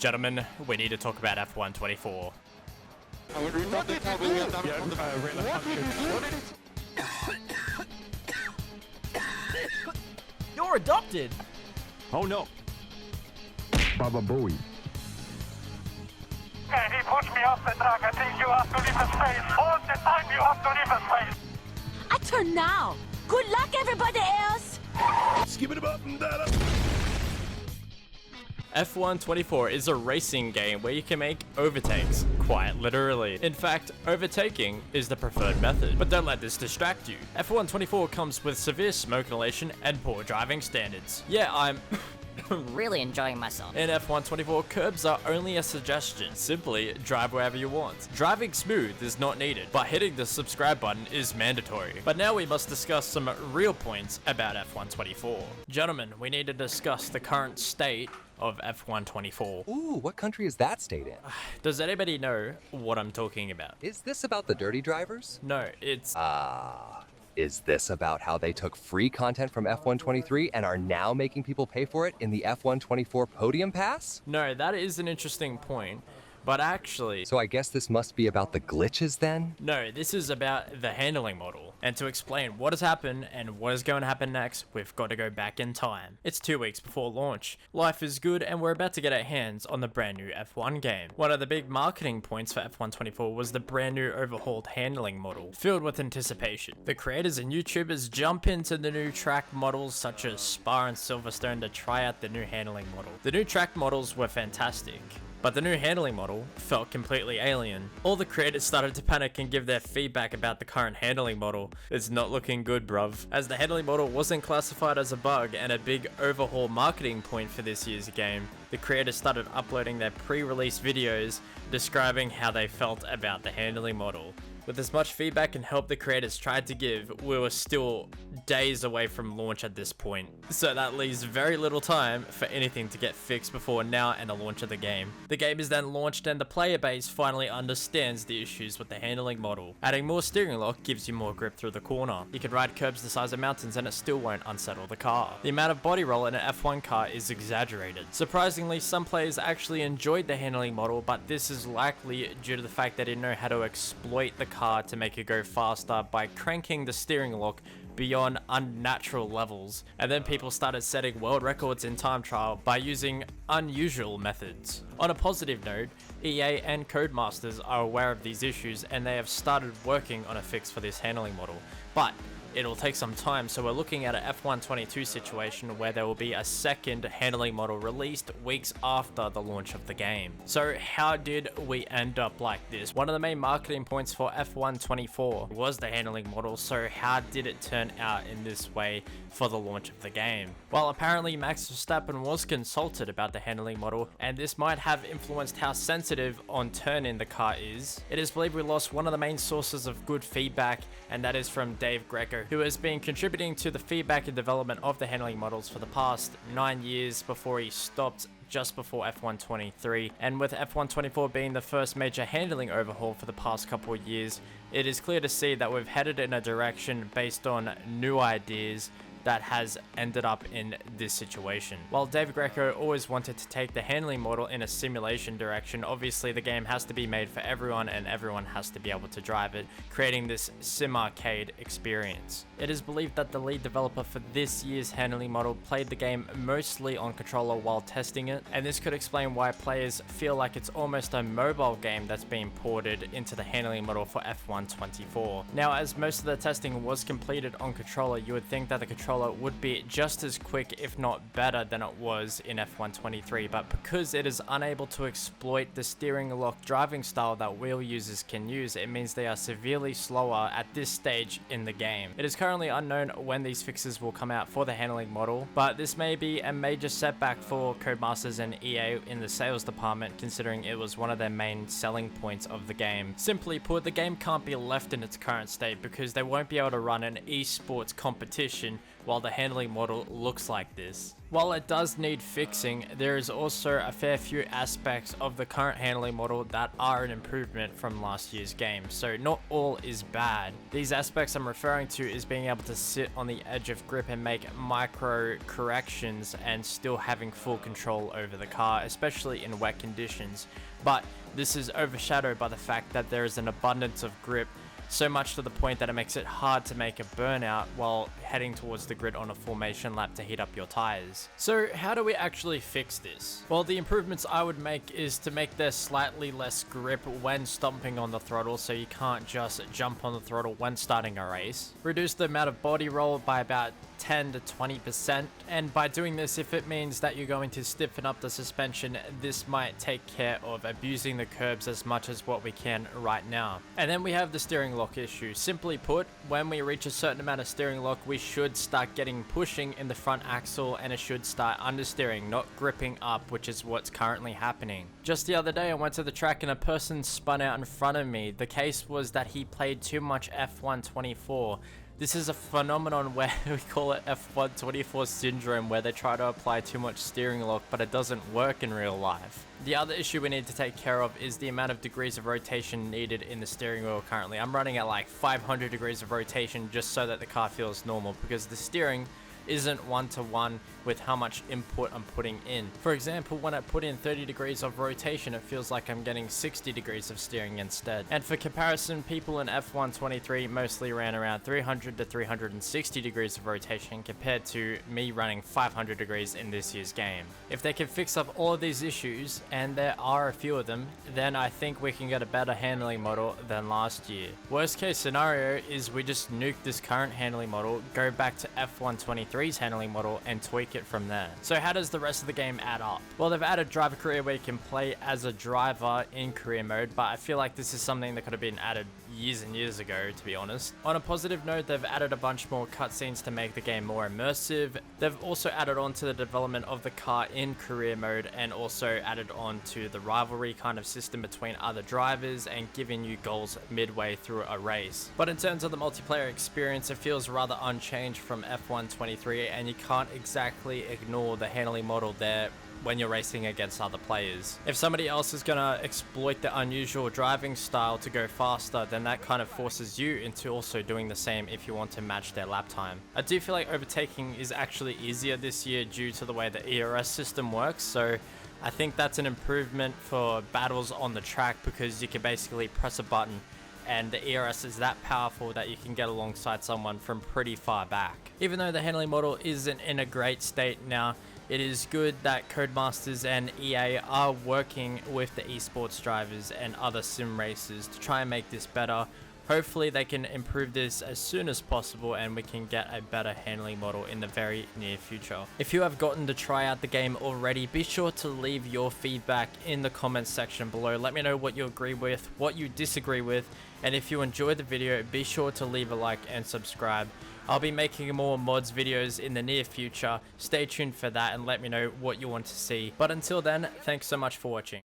Gentlemen, we need to talk about F1 24. You're adopted! Oh no. Baba Booey. And he pushed me off the track. I think you have to leave the space. All the time you have to leave the space. I turn now. Good luck, everybody else. Skip it up and that up. F1 24 is a racing game where you can make overtakes, quite literally. In fact, overtaking is the preferred method. But don't let this distract you. F1 24 comes with severe smoke inhalation and poor driving standards. Yeah, I'm Really enjoying myself. In F1 24, curbs are only a suggestion. Simply drive wherever you want. Driving smooth is not needed, but hitting the subscribe button is mandatory. But now we must discuss some real points about F1 24. Gentlemen, we need to discuss the current state of F1 24. Ooh, what country is that state in? Does anybody know what I'm talking about? Is this about the dirty drivers? No, it's... Is this about how they took free content from F1 23 and are now making people pay for it in the F1 24 Podium Pass? No, that is an interesting point. But actually... So I guess this must be about the glitches then? No, this is about the handling model. And to explain what has happened and what is going to happen next, we've got to go back in time. It's 2 weeks before launch. Life is good and we're about to get our hands on the brand new F1 game. One of the big marketing points for F1 24 was the brand new overhauled handling model, filled with anticipation. The creators and YouTubers jump into the new track models such as Spa and Silverstone to try out the new handling model. The new track models were fantastic, but the new handling model felt completely alien. All the creators started to panic and give their feedback about the current handling model. It's not looking good, bruv. As the handling model wasn't classified as a bug and a big overhaul marketing point for this year's game, the creators started uploading their pre-release videos describing how they felt about the handling model. With as much feedback and help the creators tried to give, we were still days away from launch at this point. So that leaves very little time for anything to get fixed before now and the launch of the game. The game is then launched and the player base finally understands the issues with the handling model. Adding more steering lock gives you more grip through the corner. You can ride curbs the size of mountains and it still won't unsettle the car. The amount of body roll in an F1 car is exaggerated. Surprisingly, some players actually enjoyed the handling model, but this is likely due to the fact they didn't know how to exploit the car to make it go faster by cranking the steering lock beyond unnatural levels, and then people started setting world records in time trial by using unusual methods. On a positive note, EA and Codemasters are aware of these issues and they have started working on a fix for this handling model, but it'll take some time, so we're looking at an F1 22 situation where there will be a second handling model released weeks after the launch of the game. So how did we end up like this? One of the main marketing points for F1 24 was the handling model, so how did it turn out in this way for the launch of the game? Well, apparently Max Verstappen was consulted about the handling model, and this might have influenced how sensitive on turn-in the car is. It is believed we lost one of the main sources of good feedback, and that is from Dave Greco, who has been contributing to the feedback and development of the handling models for the past 9 years before he stopped just before F1 23, and with F1 24 being the first major handling overhaul for the past couple of years, it is clear to see that we've headed in a direction based on new ideas that has ended up in this situation. While David Greco always wanted to take the handling model in a simulation direction, obviously the game has to be made for everyone and everyone has to be able to drive it, creating this sim-arcade experience. It is believed that the lead developer for this year's handling model played the game mostly on controller while testing it, and this could explain why players feel like it's almost a mobile game that's being ported into the handling model for F1 24. Now, as most of the testing was completed on controller, you would think that the controller would be just as quick if not better than it was in F1 23, but because it is unable to exploit the steering lock driving style that wheel users can use, it means they are severely slower at this stage in the game. It is currently unknown when these fixes will come out for the handling model, but this may be a major setback for Codemasters and EA in the sales department, considering it was one of their main selling points of the game. Simply put, the game can't be left in its current state because they won't be able to run an esports competition while the handling model looks like this. While it does need fixing, there is also a fair few aspects of the current handling model that are an improvement from last year's game, so not all is bad. These aspects I'm referring to is being able to sit on the edge of grip and make micro corrections and still having full control over the car, especially in wet conditions. But this is overshadowed by the fact that there is an abundance of grip, so much to the point that it makes it hard to make a burnout while heading towards the grid on a formation lap to heat up your tires. So how do we actually fix this? Well, the improvements I would make is to make there slightly less grip when stomping on the throttle, so you can't just jump on the throttle when starting a race. Reduce the amount of body roll by about 10 to 20%, and by doing this, if it means that you're going to stiffen up the suspension, this might take care of abusing the curbs as much as what we can right now. And then we have the steering lock issue. Simply put, when we reach a certain amount of steering lock, we should start getting pushing in the front axle and it should start understeering, not gripping up, which is what's currently happening. Just the other day I went to the track and a person spun out in front of me. The case was that he played too much F124. This is a phenomenon where we call it F124 syndrome, where they try to apply too much steering lock, but it doesn't work in real life. The other issue we need to take care of is the amount of degrees of rotation needed in the steering wheel currently. I'm running at like 500 degrees of rotation just so that the car feels normal, because the steering isn't one-to-one with how much input I'm putting in. For example, when I put in 30 degrees of rotation, it feels like I'm getting 60 degrees of steering instead. And for comparison, people in F123 mostly ran around 300 to 360 degrees of rotation compared to me running 500 degrees in this year's game. If they can fix up all of these issues, and there are a few of them, then I think we can get a better handling model than last year. Worst case scenario is we just nuke this current handling model, go back to F123's handling model and tweak it from there. So how does the rest of the game add up? Well, they've added driver career where you can play as a driver in career mode, but I feel like this is something that could have been added years and years ago, to be honest. On a positive note, they've added a bunch more cutscenes to make the game more immersive. They've also added on to the development of the car in career mode, and also added on to the rivalry kind of system between other drivers and giving you goals midway through a race. But in terms of the multiplayer experience, it feels rather unchanged from F123, and you can't exactly ignore the handling model there when you're racing against other players. If somebody else is gonna exploit the unusual driving style to go faster, then that kind of forces you into also doing the same if you want to match their lap time. I do feel like overtaking is actually easier this year due to the way the ERS system works, so I think that's an improvement for battles on the track, because you can basically press a button and the ERS is that powerful that you can get alongside someone from pretty far back. Even though the handling model isn't in a great state now, it is good that Codemasters and EA are working with the esports drivers and other sim racers to try and make this better. Hopefully they can improve this as soon as possible and we can get a better handling model in the very near future. If you have gotten to try out the game already, be sure to leave your feedback in the comments section below. Let me know what you agree with, what you disagree with, and if you enjoyed the video, be sure to leave a like and subscribe. I'll be making more mods videos in the near future. Stay tuned for that and let me know what you want to see. But until then, thanks so much for watching.